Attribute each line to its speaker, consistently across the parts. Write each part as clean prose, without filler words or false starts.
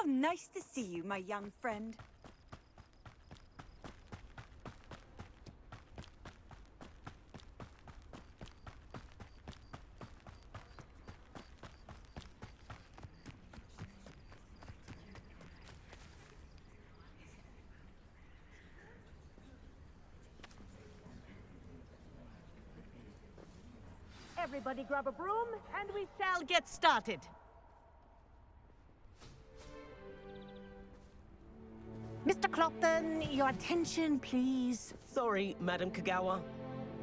Speaker 1: nice to see you, my young friend.
Speaker 2: Everybody grab a broom, and we shall get started. Mr. Clopton, your attention, please.
Speaker 3: Sorry, Madam Kagawa.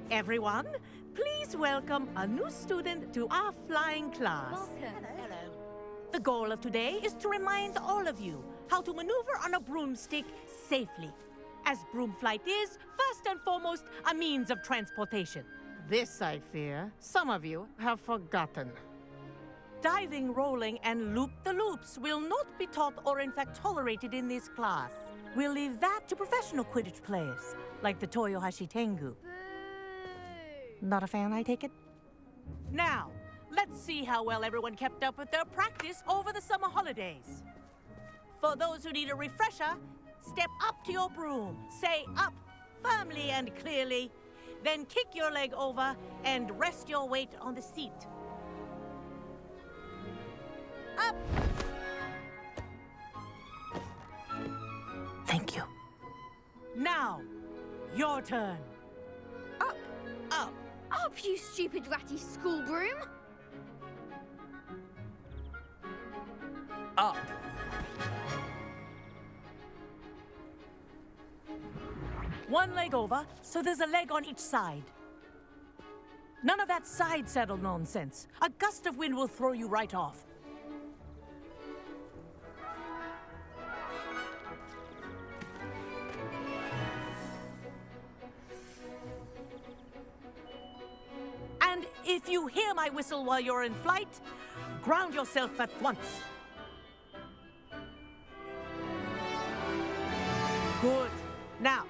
Speaker 2: Everyone, please welcome a new student to our flying class.
Speaker 3: Hello.
Speaker 2: The goal of today is to remind all of you how to maneuver on a broomstick safely, as broom flight is, first and foremost, a means of transportation. This, I fear, some of you have forgotten. Diving, rolling, and loop-the-loops will not be taught or in fact tolerated in this class. We'll leave that to professional Quidditch players, like the Toyohashi Tengu. Not a fan, I take it? Now, let's see how well everyone kept up with their practice over the summer holidays. For those who need a refresher, step up to your broom, say up firmly and clearly, then kick your leg over and rest your weight on the seat. Up! Thank you. Now, your turn.
Speaker 4: Up,
Speaker 3: Up.
Speaker 4: up, you stupid ratty school broom!
Speaker 3: Up.
Speaker 2: One leg over, so there's a leg on each side. None of that side saddle nonsense. A gust of wind will throw you right off. And if you hear my whistle while you're in flight, ground yourself at once. Good. Now,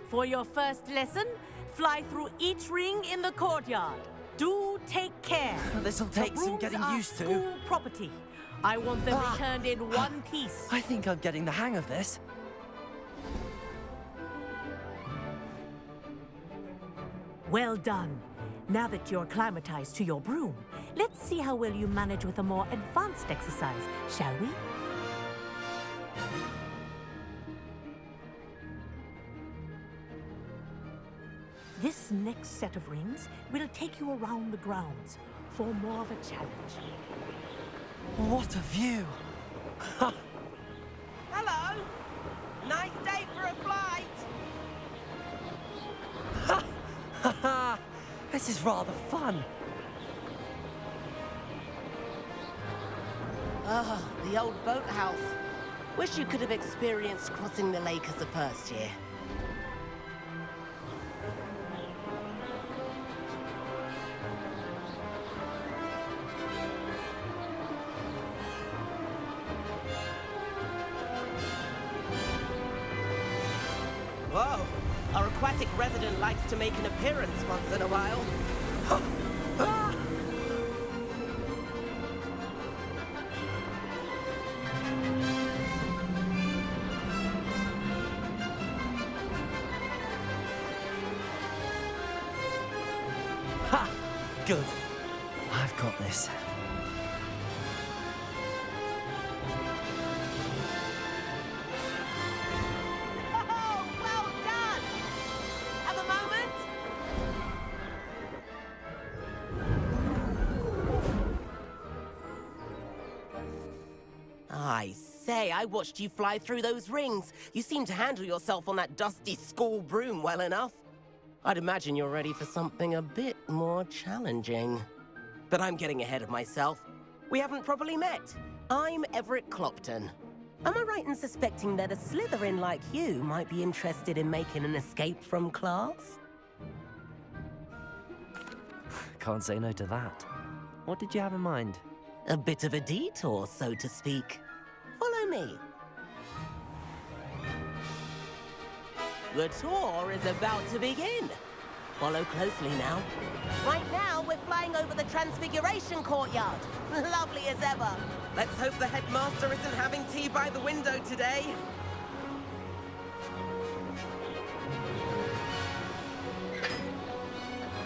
Speaker 2: for your first lesson, fly through each ring in the courtyard. Do take care.
Speaker 3: This'll take some getting used to.
Speaker 2: School property. I want them returned in one piece.
Speaker 3: I think I'm getting the hang of this.
Speaker 2: Well done. Now that you're acclimatized to your broom, let's see how well you manage with a more advanced exercise, shall we? This next set of rings will take you around the grounds for more of a challenge.
Speaker 3: What a view!
Speaker 5: Hello! Nice day for a flight!
Speaker 3: This is rather fun.
Speaker 5: Ah, the old boathouse. Wish you could have experienced crossing the lake as a first year. Whoa! Our aquatic resident likes to make an appearance once in a while.
Speaker 3: Ha! Good. I've got this.
Speaker 5: Oh, well done! Have a moment? I say, I watched you fly through those rings. You seem to handle yourself on that dusty school broom well enough. I'd imagine you're ready for something a bit more challenging. But I'm getting ahead of myself. We haven't properly met. I'm Everett Clopton. Am I right in suspecting that a Slytherin like you might be interested in making an escape from class?
Speaker 3: Can't say no to that. What did you have in mind?
Speaker 5: A bit of a detour, so to speak. Follow me. The tour is about to begin. Follow closely now. Right now, we're flying over the Transfiguration Courtyard. Lovely as ever. Let's hope the headmaster isn't having tea by the window today.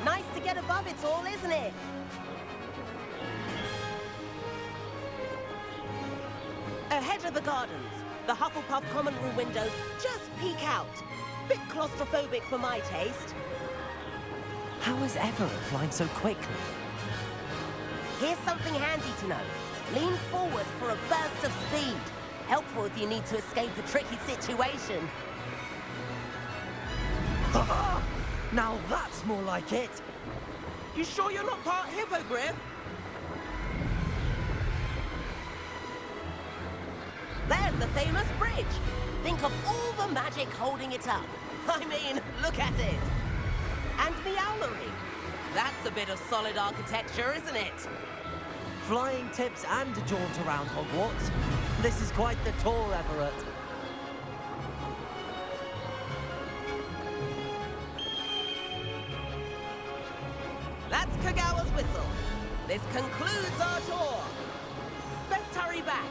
Speaker 5: Nice to get above it all, isn't it? Ahead of the gardens, the Hufflepuff common room windows just peek out. Bit claustrophobic for my taste.
Speaker 3: How is Everett flying so quickly?
Speaker 5: Here's something handy to know. Lean forward for a burst of speed. Helpful if you need to escape a tricky situation.
Speaker 3: Now that's more like it.
Speaker 5: You sure you're not part hippogriff? There's the famous bridge. Think of all the magic holding it up. I mean, look at it. And Meowlery. That's a bit of solid architecture, isn't it?
Speaker 3: Flying tips and a jaunt around Hogwarts. This is quite the tour, Everett.
Speaker 5: That's Kagawa's whistle. This concludes our tour. Best hurry back.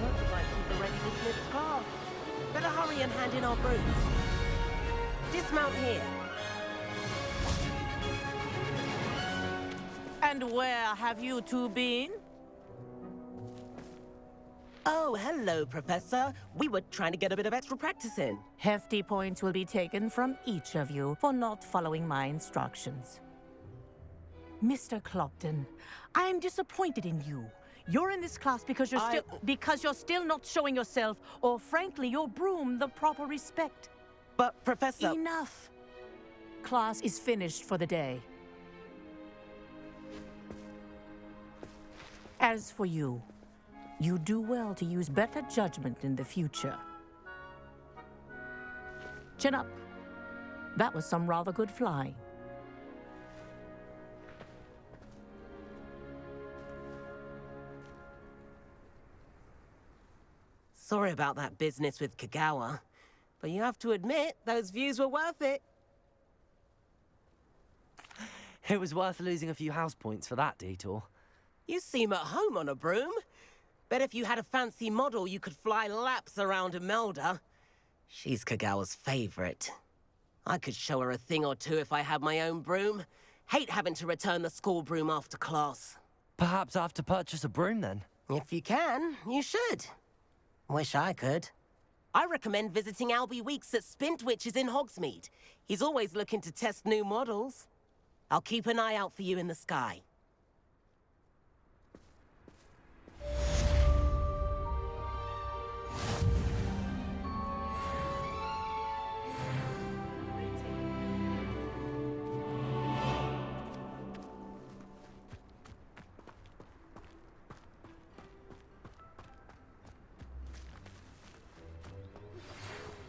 Speaker 5: Looks like people are ready to slip past. Better hurry and hand in our brooms. Dismount here.
Speaker 2: And where have you two been?
Speaker 5: Oh, hello, Professor. We were trying to get a bit of extra practice in.
Speaker 2: Hefty points will be taken from each of you for not following my instructions. Mr. Clopton, I'm disappointed in you. You're in this class because you're still not showing yourself, or frankly, your broom the proper respect.
Speaker 5: But, Professor...
Speaker 2: Enough. Class is finished for the day. As for you, you do well to use better judgment in the future. Chin up. That was some rather good flying.
Speaker 5: Sorry about that business with Kagawa, but you have to admit, those views were worth it.
Speaker 3: It was worth losing a few house points for that detour.
Speaker 5: You seem at home on a broom. Bet if you had a fancy model, you could fly laps around Imelda. She's Kagawa's favorite. I could show her a thing or two if I had my own broom. Hate having to return the school broom after class.
Speaker 3: Perhaps I have to purchase a broom then.
Speaker 5: If you can, you should. Wish I could. I recommend visiting Albie Weeks at Spintwitches in Hogsmeade. He's always looking to test new models. I'll keep an eye out for you in the sky.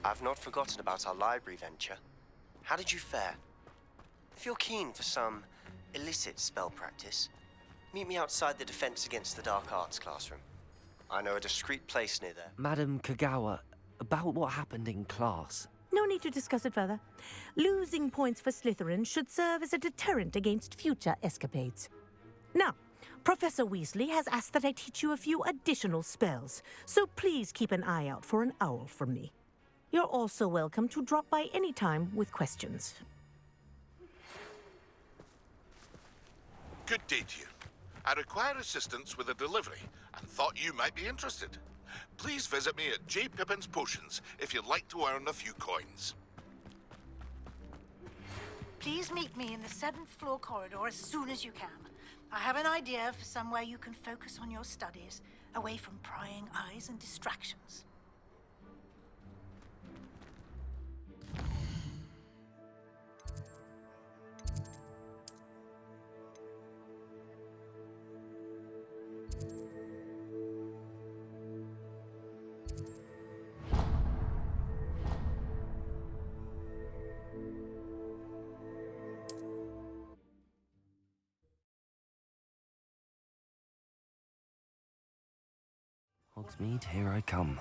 Speaker 6: I've not forgotten about our library venture. How did you fare? If you're keen for some illicit spell practice, meet me outside the Defense Against the Dark Arts classroom. I know a discreet place near there.
Speaker 3: Madam Kagawa, about what happened in class.
Speaker 2: No need to discuss it further. Losing points for Slytherin should serve as a deterrent against future escapades. Now, Professor Weasley has asked that I teach you a few additional spells, so please keep an eye out for an owl from me. You're also welcome to drop by any time with questions.
Speaker 7: Good day to you. I require assistance with a delivery and thought you might be interested. Please visit me at J. Pippin's Potions if you'd like to earn a few coins.
Speaker 8: Please meet me in the 7th floor corridor as soon as you can. I have an idea for somewhere you can focus on your studies, away from prying eyes and distractions.
Speaker 3: Hogsmeade, here I come.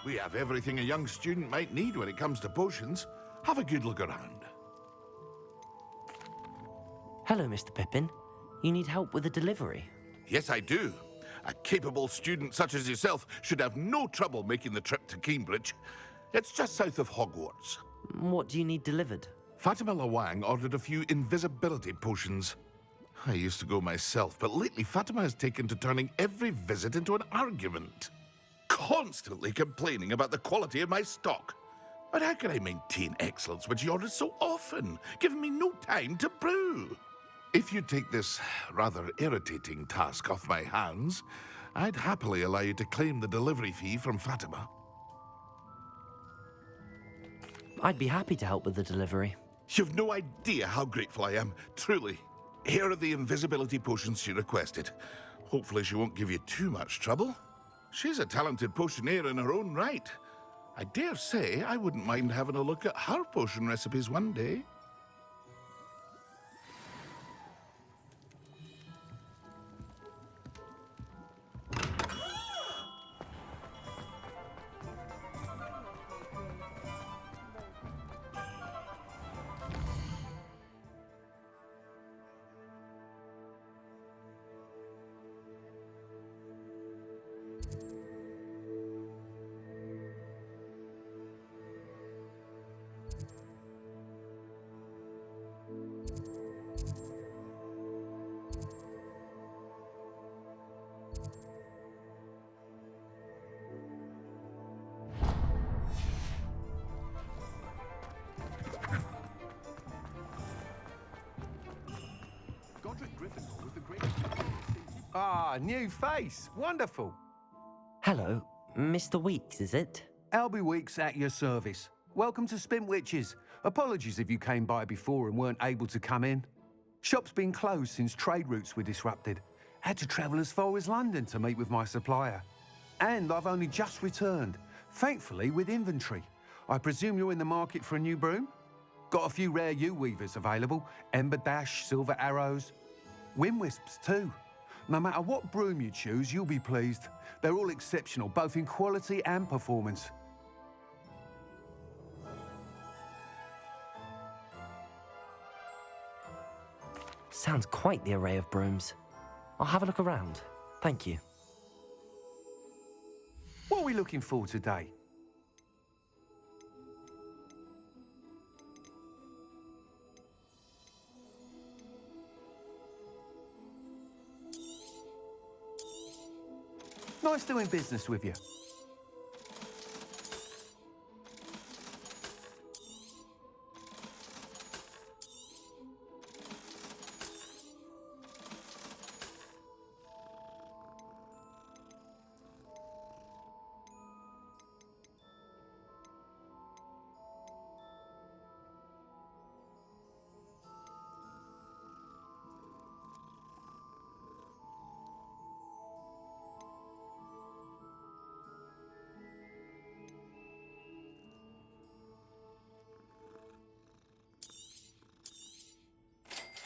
Speaker 7: We have everything a young student might need when it comes to potions. Have a good look around.
Speaker 3: Hello, Mr. Pippin. You need help with a delivery?
Speaker 7: Yes, I do. A capable student such as yourself should have no trouble making the trip to Cambridge. It's just south of Hogwarts.
Speaker 3: What do you need delivered?
Speaker 7: Fatima Lawang ordered a few invisibility potions. I used to go myself, but lately Fatima has taken to turning every visit into an argument. Constantly complaining about the quality of my stock. But how can I maintain excellence when she orders so often, giving me no time to brew? If you take this rather irritating task off my hands, I'd happily allow you to claim the delivery fee from Fatima.
Speaker 3: I'd be happy to help with the delivery.
Speaker 7: You've no idea how grateful I am, truly. Here are the invisibility potions she requested. Hopefully she won't give you too much trouble. She's a talented potioneer in her own right. I dare say I wouldn't mind having a look at her potion recipes one day.
Speaker 9: Ah, new face. Wonderful.
Speaker 3: Hello, Mr. Weeks, is it?
Speaker 9: Albie Weeks at your service. Welcome to Spintwitches. Apologies if you came by before and weren't able to come in. Shop's been closed since trade routes were disrupted. Had to travel as far as London to meet with my supplier. And I've only just returned, thankfully with inventory. I presume you're in the market for a new broom? Got a few rare U-weavers available. Ember Dash, Silver Arrows. Wind Wisps too. No matter what broom you choose, you'll be pleased. They're all exceptional, both in quality and performance.
Speaker 3: Sounds quite the array of brooms. I'll have a look around. Thank you.
Speaker 9: What are we looking for today? Nice doing business with you.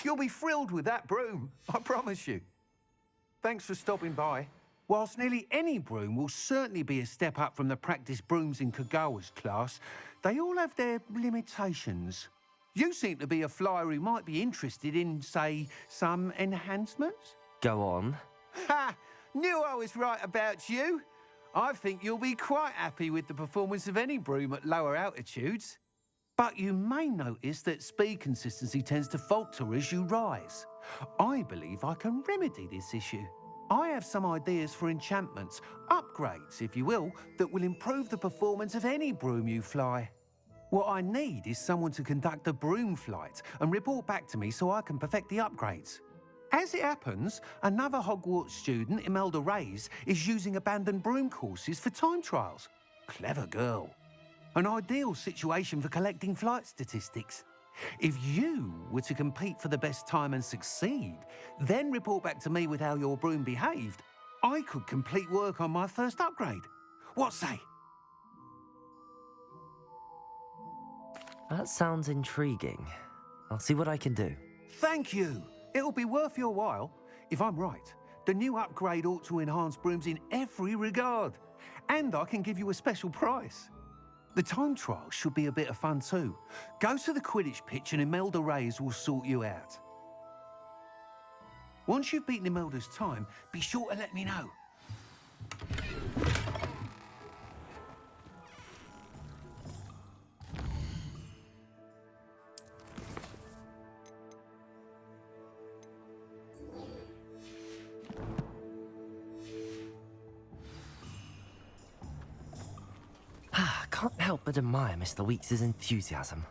Speaker 9: You'll be thrilled with that broom, I promise you. Thanks for stopping by. Whilst nearly any broom will certainly be a step up from the practice brooms in Kagawa's class, they all have their limitations. You seem to be a flyer who might be interested in, say, some enhancements?
Speaker 3: Go on.
Speaker 9: Ha! Knew I was right about you. I think you'll be quite happy with the performance of any broom at lower altitudes. But you may notice that speed consistency tends to falter as you rise. I believe I can remedy this issue. I have some ideas for enchantments, upgrades, if you will, that will improve the performance of any broom you fly. What I need is someone to conduct a broom flight and report back to me so I can perfect the upgrades. As it happens, another Hogwarts student, Imelda Reyes, is using abandoned broom courses for time trials. Clever girl. An ideal situation for collecting flight statistics. If you were to compete for the best time and succeed, then report back to me with how your broom behaved, I could complete work on my first upgrade. What say?
Speaker 3: That sounds intriguing. I'll see what I can do.
Speaker 9: Thank you. It'll be worth your while. If I'm right, the new upgrade ought to enhance brooms in every regard. And I can give you a special price. The time trial should be a bit of fun too. Go to the Quidditch pitch and Imelda Reyes will sort you out. Once you've beaten Imelda's time, be sure to let me know.
Speaker 3: Can't help but admire Mr. Weeks' enthusiasm.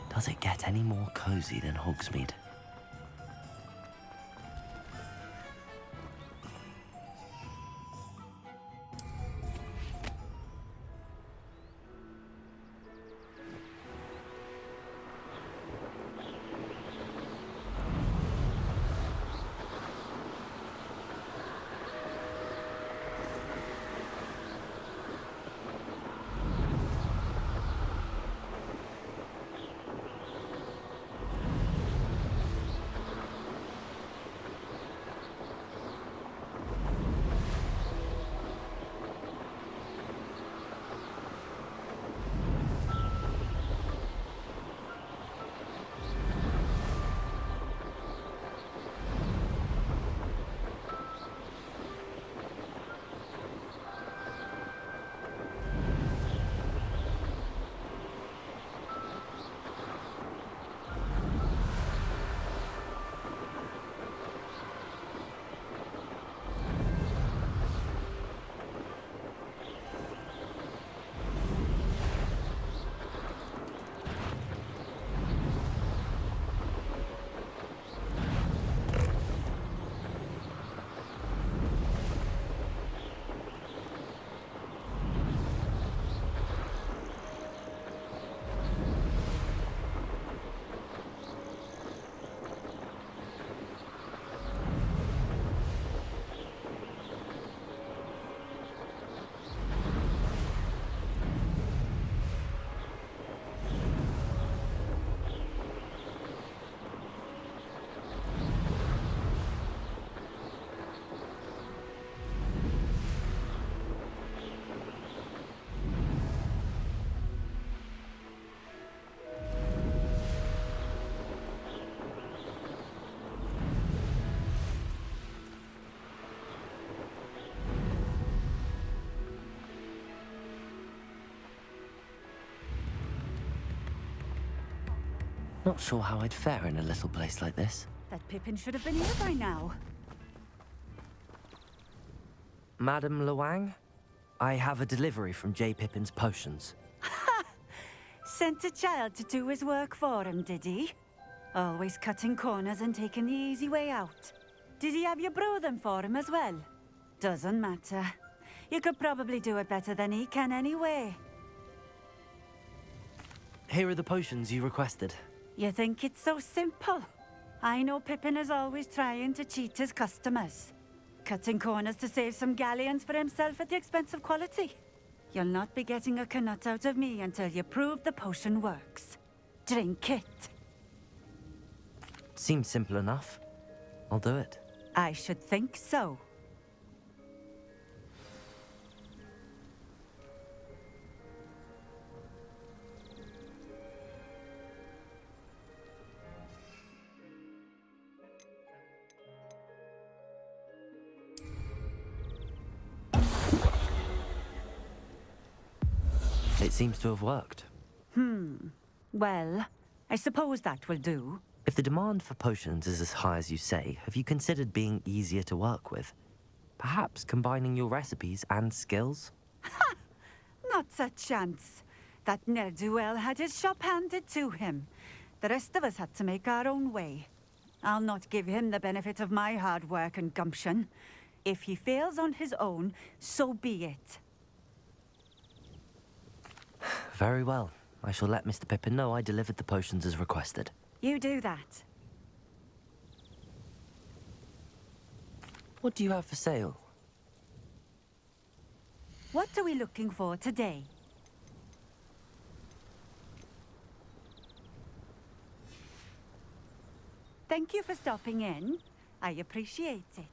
Speaker 3: Does it get any more cozy than Hogsmeade? Not sure how I'd fare in a little place like this.
Speaker 1: That Pippin should have been here by now.
Speaker 3: Madam Luang, I have a delivery from J. Pippin's Potions.
Speaker 1: Sent a child to do his work for him, did he? Always cutting corners and taking the easy way out. Did he have you brew them for him as well? Doesn't matter. You could probably do it better than he can anyway.
Speaker 3: Here are the potions you requested.
Speaker 1: You think it's so simple? I know Pippin is always trying to cheat his customers. Cutting corners to save some galleons for himself at the expense of quality. You'll not be getting a canut out of me until you prove the potion works. Drink it.
Speaker 3: Seems simple enough. I'll do it.
Speaker 1: I should think so.
Speaker 3: It seems to have worked.
Speaker 1: Well, I suppose that will do.
Speaker 3: If the demand for potions is as high as you say, have you considered being easier to work with? Perhaps combining your recipes and skills?
Speaker 1: Not a chance. That ne'er-do-well had his shop handed to him. The rest of us had to make our own way. I'll not give him the benefit of my hard work and gumption. If he fails on his own, so be it.
Speaker 3: Very well. I shall let Mr. Pippin know I delivered the potions as requested.
Speaker 1: You do that.
Speaker 3: What do you have for sale?
Speaker 1: What are we looking for today? Thank you for stopping in. I appreciate it.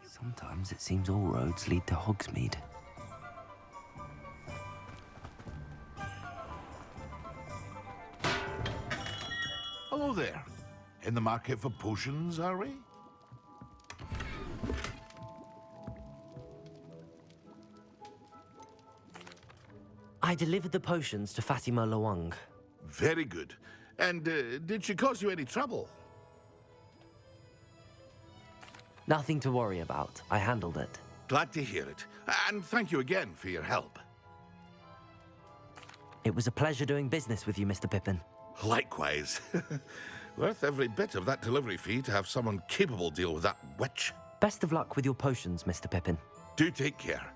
Speaker 3: Sometimes it seems all roads lead to Hogsmeade.
Speaker 7: Hello there. In the market for potions, are we?
Speaker 3: I delivered the potions to Fatima Lawang.
Speaker 7: Very good. And did she cause you any trouble?
Speaker 3: Nothing to worry about. I handled it.
Speaker 7: Glad to hear it. And thank you again for your help.
Speaker 3: It was a pleasure doing business with you, Mr. Pippin.
Speaker 7: Likewise. Worth every bit of that delivery fee to have someone capable deal with that witch.
Speaker 3: Best of luck with your potions, Mr. Pippin.
Speaker 7: Do take care.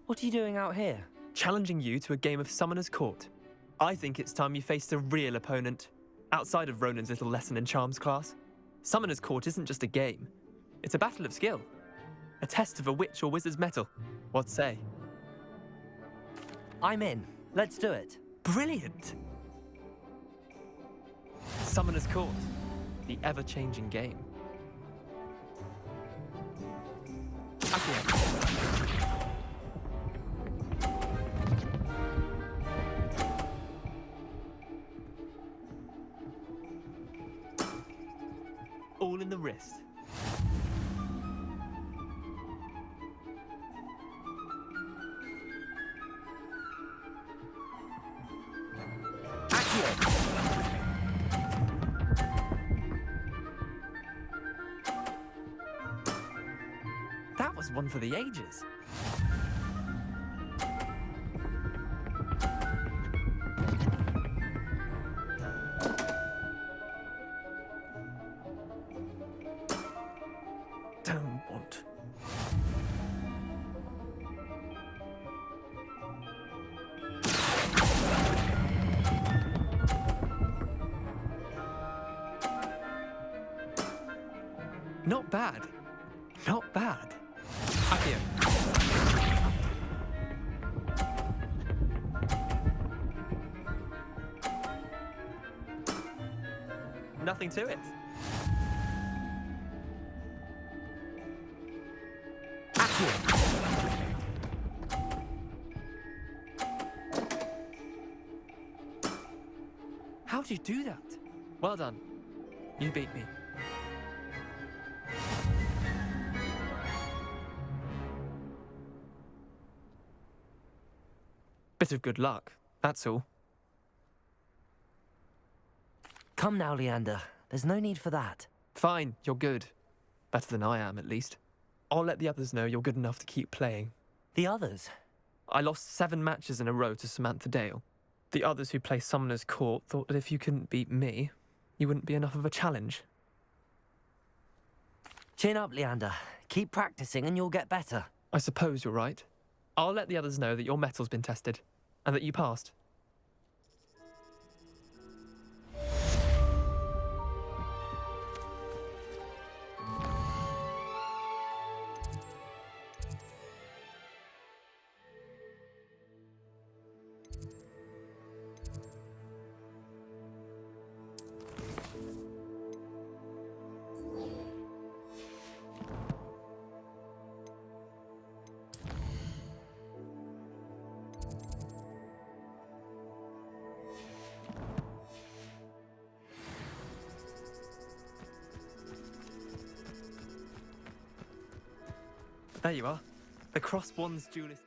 Speaker 3: What are you doing out here?
Speaker 10: Challenging you to a game of Summoner's Court. I think it's time you faced a real opponent, outside of Ronan's little lesson in charms class. Summoner's Court isn't just a game. It's a battle of skill. A test of a witch or wizard's mettle. What say?
Speaker 3: I'm in. Let's do it.
Speaker 10: Brilliant! Summoner's Court. The ever-changing game. Accio. All in the wrist. That was one for the ages. Not bad. Not bad. Accio. Nothing to it. Accio. How'd you do that? Well done. You beat me. Bit of good luck, that's all.
Speaker 3: Come now, Leander. There's no need for that.
Speaker 10: Fine, you're good. Better than I am, at least. I'll let the others know you're good enough to keep playing.
Speaker 3: The others?
Speaker 10: I lost 7 matches in a row to Samantha Dale. The others who play Summoner's Court thought that if you couldn't beat me, you wouldn't be enough of a challenge.
Speaker 3: Chin up, Leander. Keep practicing and you'll get better.
Speaker 10: I suppose you're right. I'll let the others know that your metal's been tested, and that you passed. There you are. The Crosswands Duelist.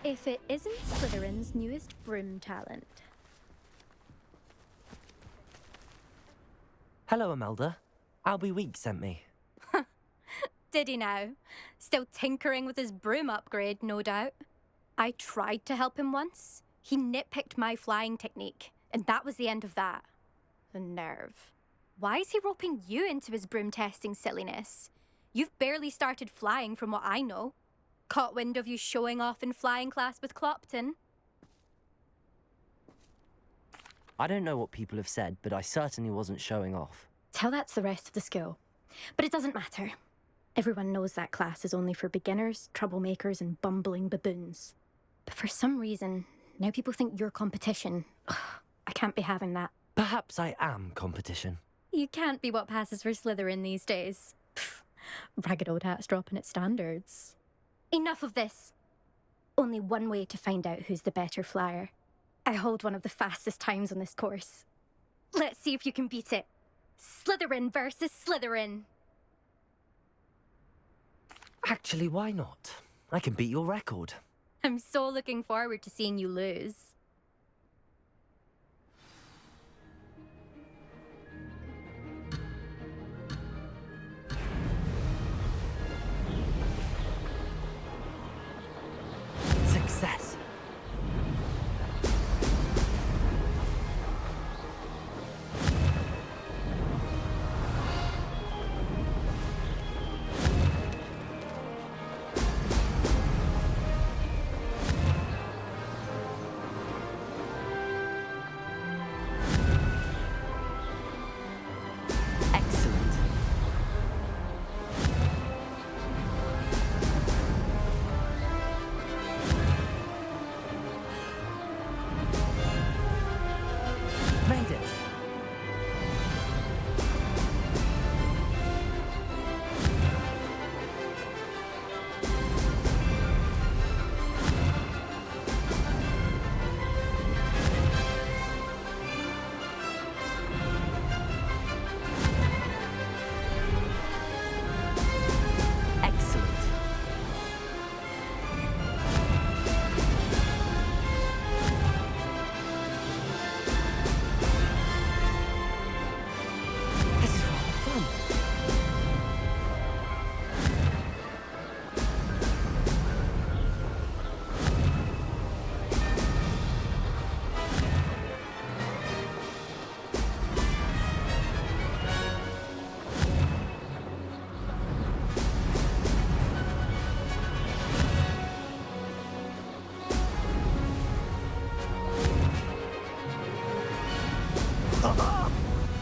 Speaker 4: If it isn't Slytherin's newest broom talent.
Speaker 3: Hello, Imelda. Albie Week sent me.
Speaker 4: Did he now? Still tinkering with his broom upgrade, no doubt. I tried to help him once. He nitpicked my flying technique, and that was the end of that. The nerve. Why is he roping you into his broom testing silliness? You've barely started flying from what I know. Caught wind of you showing off in flying class with Clopton.
Speaker 3: I don't know what people have said, but I certainly wasn't showing off.
Speaker 4: Tell that to the rest of the school. But it doesn't matter. Everyone knows that class is only for beginners, troublemakers, and bumbling baboons. But for some reason, now people think you're competition. Ugh, I can't be having that.
Speaker 3: Perhaps I am competition.
Speaker 4: You can't be what passes for Slytherin these days. Pfft, ragged old hat's dropping its standards. Enough of this. Only one way to find out who's the better flyer. I hold one of the fastest times on this course. Let's see if you can beat it. Slytherin versus Slytherin.
Speaker 3: Actually, why not? I can beat your record.
Speaker 4: I'm so looking forward to seeing you lose.
Speaker 3: Success.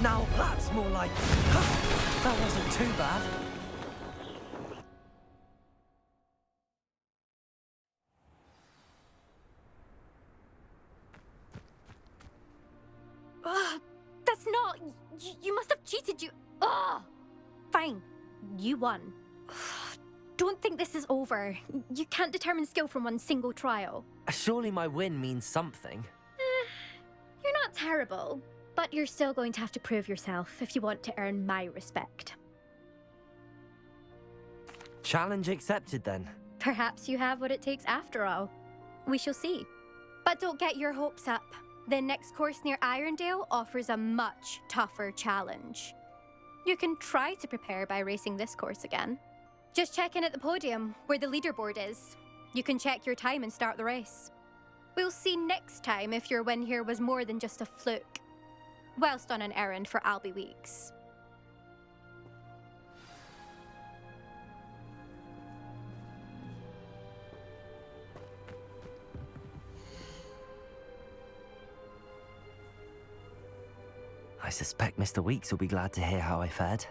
Speaker 3: Now that's more like... That wasn't too bad.
Speaker 4: That's not... You must have cheated, you... Ugh! Fine. You won. Don't think this is over. You can't determine skill from one single trial.
Speaker 3: Surely my win means something.
Speaker 4: You're not terrible, but you're still going to have to prove yourself if you want to earn my respect.
Speaker 3: Challenge accepted, then.
Speaker 4: Perhaps you have what it takes after all. We shall see. But don't get your hopes up. The next course near Irondale offers a much tougher challenge. You can try to prepare by racing this course again. Just check in at the podium, where the leaderboard is. You can check your time and start the race. We'll see next time if your win here was more than just a fluke. Whilst on an errand for Albie Weeks.
Speaker 3: I suspect Mr. Weeks will be glad to hear how I fared.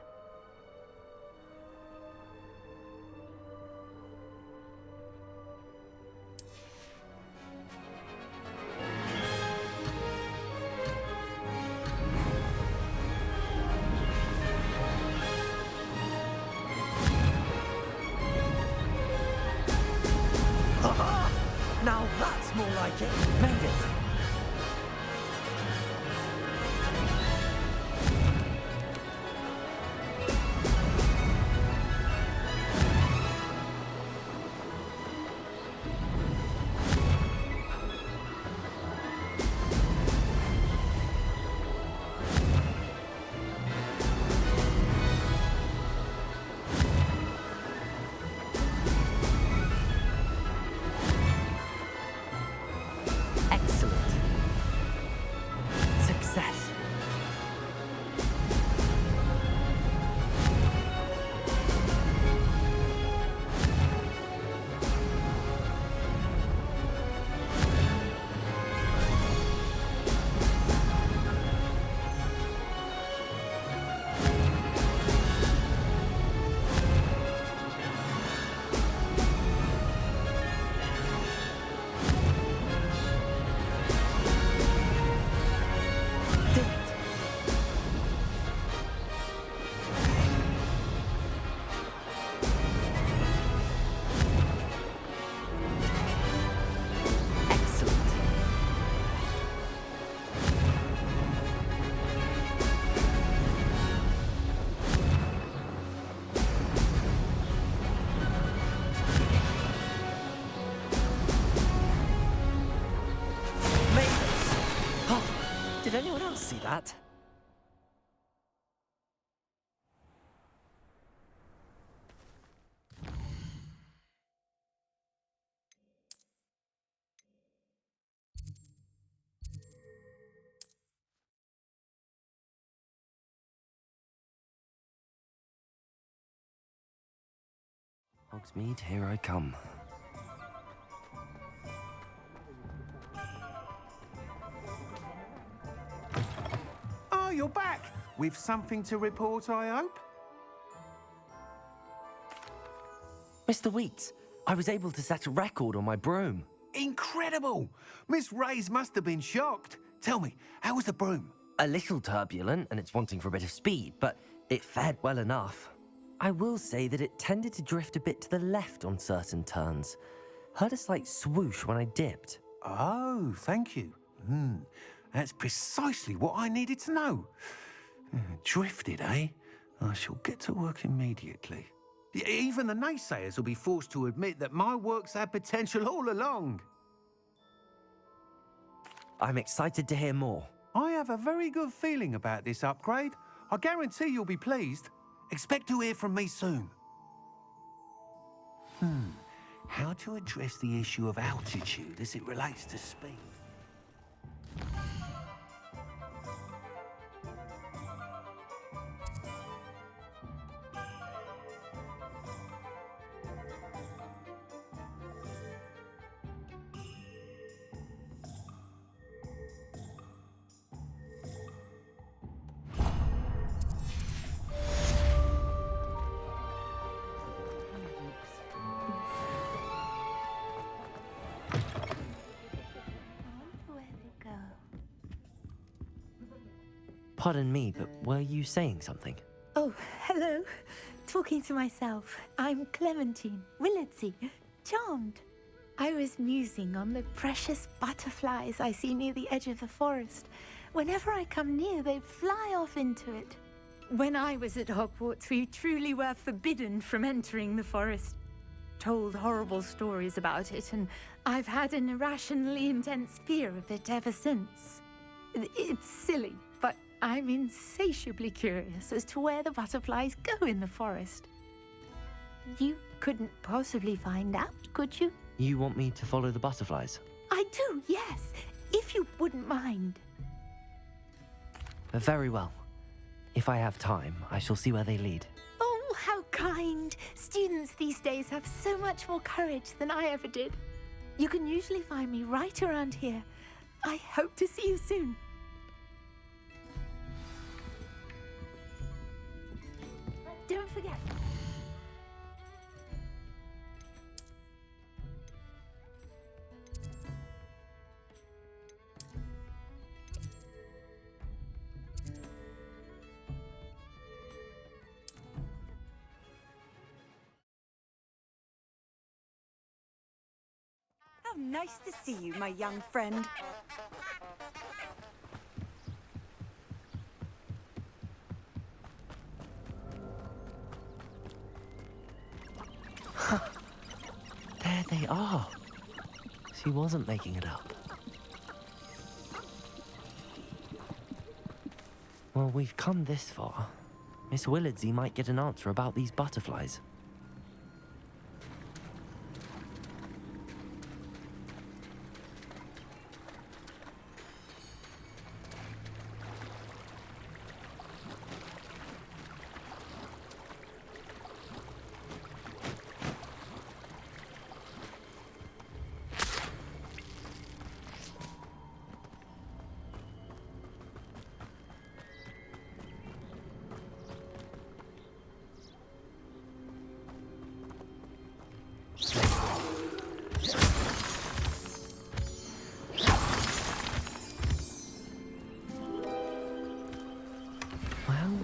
Speaker 3: Now that's more like it. Made it. Did anyone else see that? Hogsmeade, here I come.
Speaker 9: Oh, you're back! With something to report, I hope?
Speaker 3: Mr. Weeks, I was able to set a record on my broom.
Speaker 9: Incredible! Miss Reyes must have been shocked. Tell me, how was the broom?
Speaker 3: A little turbulent, and it's wanting for a bit of speed, but it fared well enough. I will say that it tended to drift a bit to the left on certain turns. Heard a slight swoosh when I dipped.
Speaker 9: Oh, thank you. That's precisely what I needed to know. Drifted, eh? I shall get to work immediately. Even the naysayers will be forced to admit that my work's had potential all along.
Speaker 3: I'm excited to hear more.
Speaker 9: I have a very good feeling about this upgrade. I guarantee you'll be pleased. Expect to hear from me soon. How to address the issue of altitude as it relates to speed?
Speaker 3: Pardon me, but were you saying something?
Speaker 11: Oh, hello. Talking to myself. I'm Clementine, Willardsy, charmed. I was musing on the precious butterflies I see near the edge of the forest. Whenever I come near, they fly off into it. When I was at Hogwarts, we truly were forbidden from entering the forest. Told horrible stories about it, and I've had an irrationally intense fear of it ever since. It's silly, but I'm insatiably curious as to where the butterflies go in the forest. You couldn't possibly find out, could you?
Speaker 3: You want me to follow the butterflies?
Speaker 11: I do, yes, if you wouldn't mind.
Speaker 3: Very well. If I have time, I shall see where they lead.
Speaker 11: Oh, how kind. Students these days have so much more courage than I ever did. You can usually find me right around here. I hope to see you soon. Don't forget.
Speaker 1: How nice to see you, my young friend.
Speaker 3: There they are. She wasn't making it up. Well, we've come this far. Miss Willardsy might get an answer about these butterflies.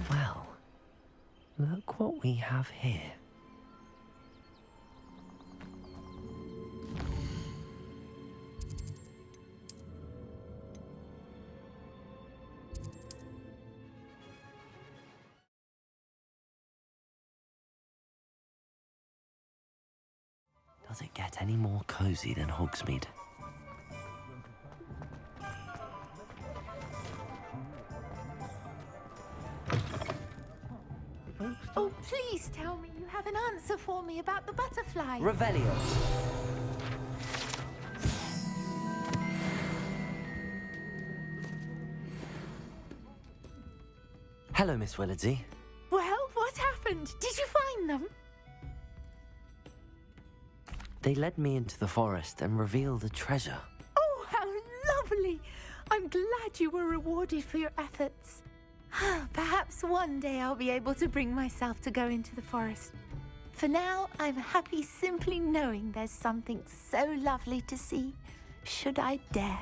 Speaker 3: Well, look what we have here. Does it get any more cozy than Hogsmeade?
Speaker 11: Oh, please tell me you have an answer for me about the butterflies.
Speaker 3: Revelio. Hello, Miss Willardsy.
Speaker 11: Well, what happened? Did you find them?
Speaker 3: They led me into the forest and revealed a treasure.
Speaker 11: Oh, how lovely! I'm glad you were rewarded for your efforts. Perhaps one day I'll be able to bring myself to go into the forest. For now, I'm happy simply knowing there's something so lovely to see, should I dare.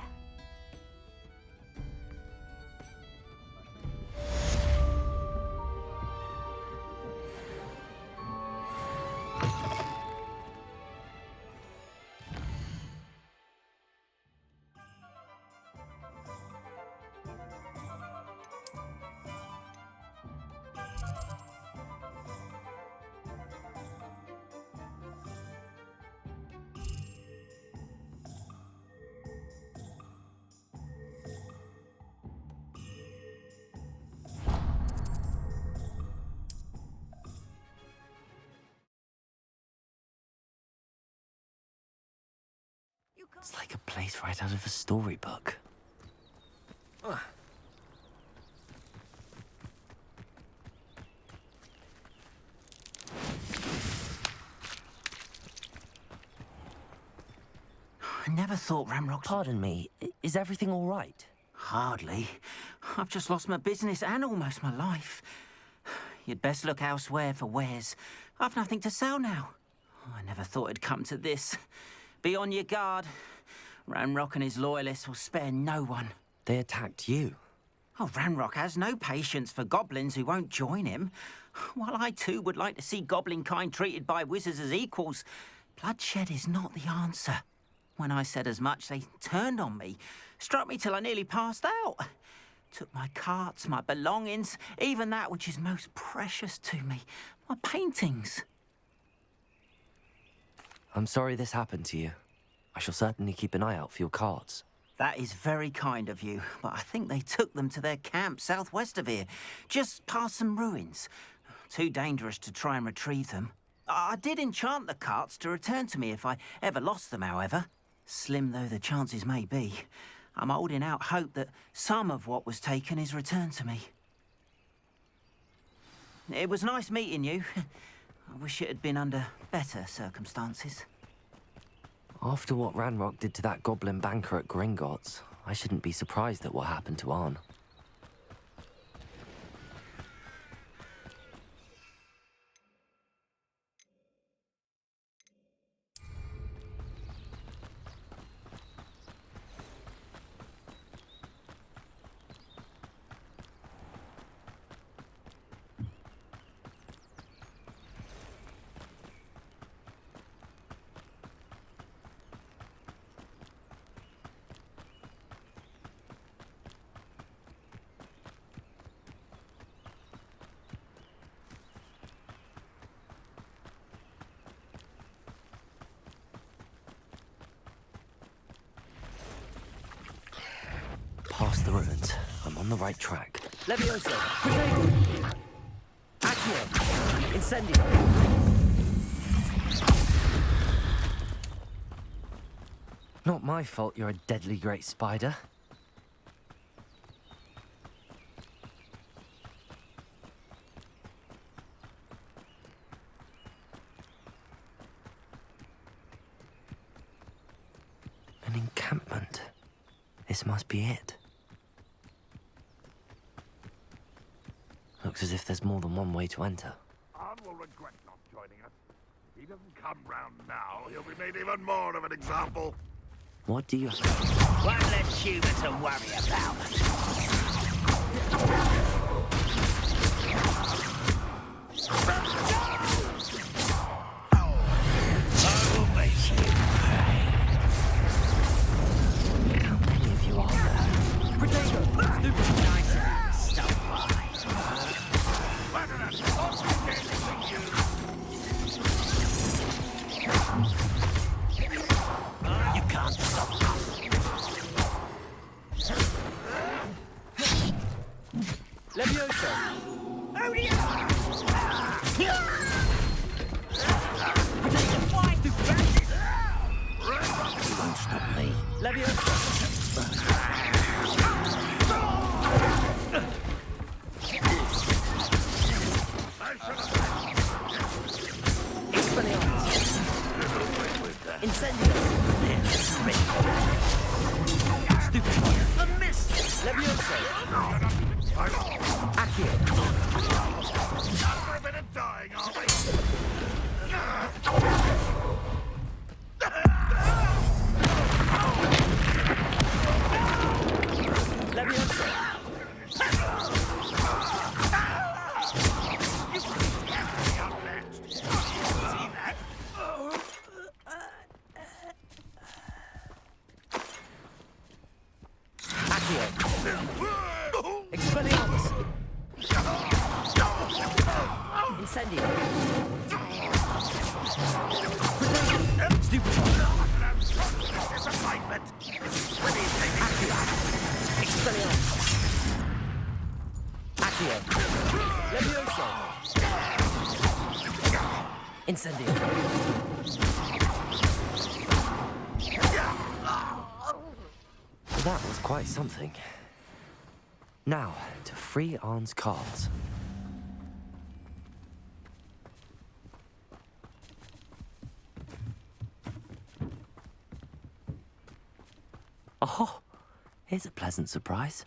Speaker 3: It's like a place right out of a storybook.
Speaker 12: I never thought Ramrock's...
Speaker 3: Pardon me, is everything all right?
Speaker 12: Hardly. I've just lost my business and almost my life. You'd best look elsewhere for wares. I've nothing to sell now. I never thought it'd come to this. Be on your guard. Ramrock and his loyalists will spare no one.
Speaker 3: They attacked you.
Speaker 12: Oh, Ranrock has no patience for goblins who won't join him. While I too would like to see goblin kind treated by wizards as equals, bloodshed is not the answer. When I said as much, they turned on me, struck me till I nearly passed out. Took my carts, my belongings, even that which is most precious to me, my paintings.
Speaker 3: I'm sorry this happened to you. I shall certainly keep an eye out for your cards.
Speaker 12: That is very kind of you, but I think they took them to their camp southwest of here, just past some ruins. Too dangerous to try and retrieve them. I did enchant the carts to return to me if I ever lost them, however. Slim though the chances may be, I'm holding out hope that some of what was taken is returned to me. It was nice meeting you. I wish it had been under better circumstances.
Speaker 3: After what Ranrock did to that goblin banker at Gringotts, I shouldn't be surprised at what happened to Arn. Past the ruins. I'm on the right track.
Speaker 5: Levioso! Potato! Accio! Incendio!
Speaker 3: Not my fault you're a deadly great spider. An encampment. This must be it. Looks as if there's more than one way to enter.
Speaker 7: Arn will regret not joining us. If he doesn't come round now, he'll be made even more of an example.
Speaker 3: What do you...
Speaker 12: One less humour to worry about. I will make you pay.
Speaker 3: How many of you are there?
Speaker 5: Potato! Stupid!
Speaker 12: Nice of you to stop by. You can't stop us.
Speaker 5: Levioso!
Speaker 12: Oh dear!
Speaker 5: Potato! Why? Stupid!
Speaker 12: You won't stop me.
Speaker 5: Levioso! Incendio! Stupid! A miss! Levioso! Accio!
Speaker 7: For a bit of dying, are we?
Speaker 5: Levioso! Expelliarmus! Incendio! Stupid!
Speaker 7: Disappointment!
Speaker 5: Expelliarmus! Accio! Levioso! Incendio!
Speaker 3: That was quite something. Now, to free Arn's cards. Oh, here's a pleasant surprise.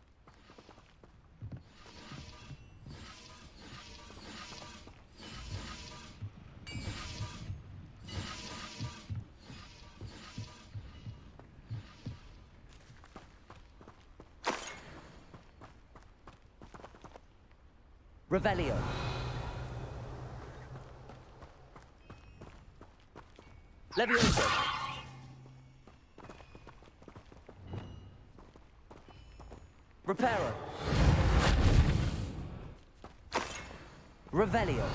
Speaker 3: Revelio. Levioso. Reparo. Revelio.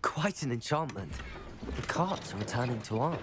Speaker 3: Quite an enchantment. The carts are returning to arm.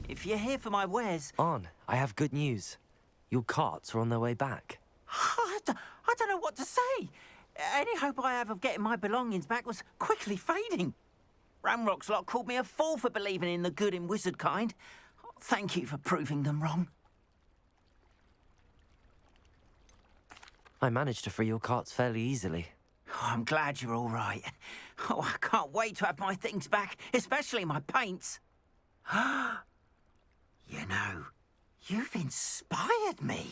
Speaker 12: If you're here for my wares...
Speaker 3: On, I have good news. Your carts are on their way back.
Speaker 12: I don't know what to say. Any hope I have of getting my belongings back was quickly fading. Ramrock's lot called me a fool for believing in the good in wizard kind. Thank you for proving them wrong.
Speaker 3: I managed to free your carts fairly easily.
Speaker 12: Oh, I'm glad you're all right. Oh, I can't wait to have my things back, especially my paints. You know, you've inspired me.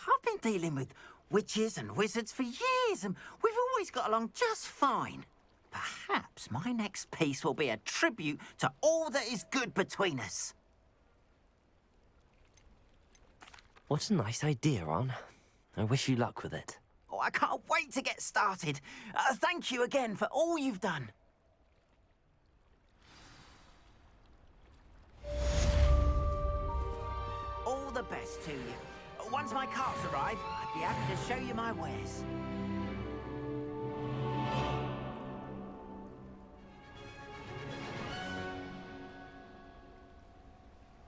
Speaker 12: I've been dealing with witches and wizards for years, and we've always got along just fine. Perhaps my next piece will be a tribute to all that is good between us.
Speaker 3: What a nice idea, On. I wish you luck with it.
Speaker 12: Oh, I can't wait to get started. Thank you again for all you've done. All the best to you. Once my carts arrive, I'd be happy to show you my wares.